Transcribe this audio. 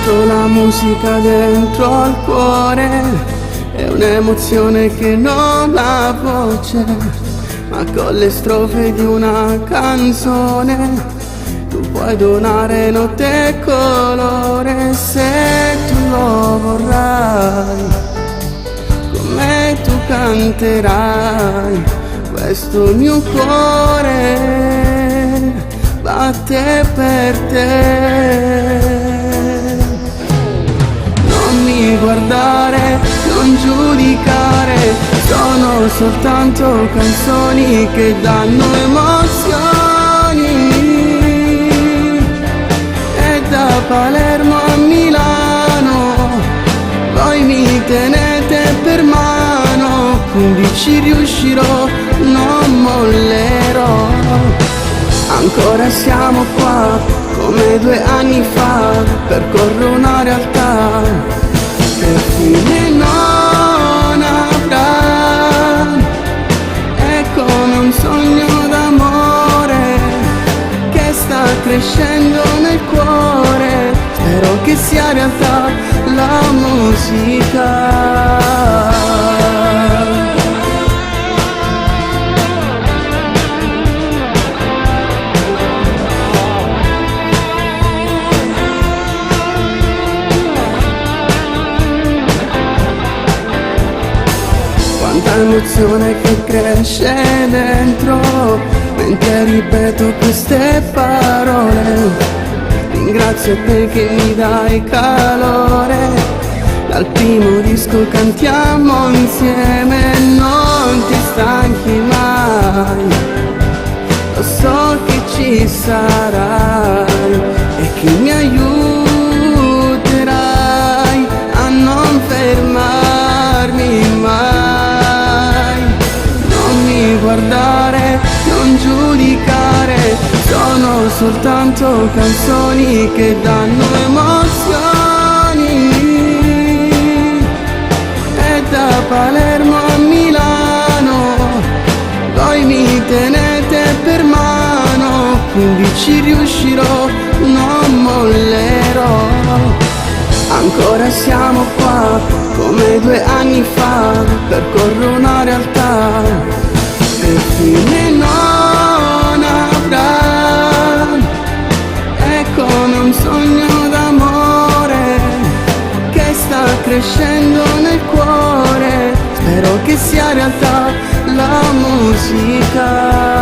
Sento la musica dentro al cuore, è un'emozione che non ha voce, ma con le strofe di una canzone tu puoi donare note e colore. Se tu lo vorrai, con me tu canterai, questo mio cuore batte per te. Non mi guardare, non giudicare, sono soltanto canzoni che danno emozioni. E da Palermo a Milano voi mi tenete per mano, quindi ci riuscirò, non mollerò. Ancora siamo qua, come 2 anni fa, percorro una realtà che fine non avrà. È come un sogno d'amore che sta crescendo nel cuore, spero che sia realtà la musica. Quanta emozione che cresce dentro mentre ripeto queste parole. Ringrazio te che mi dai calore, dal primo disco cantiamo insieme, non ti stanchi mai, lo so che ci sarai e che mi aiuterai a non fermarmi mai. Non mi guardare, non giudicare, sono soltanto canzoni che danno emozioni. E da Palermo a Milano voi mi tenete per mano, quindi ci riuscirò, non mollerò. Ancora siamo qua, come 2 anni fa, percorro una realtà che fine non avrà. È come un sogno d'amore che sta crescendo nel cuore, spero che sia realtà la musica.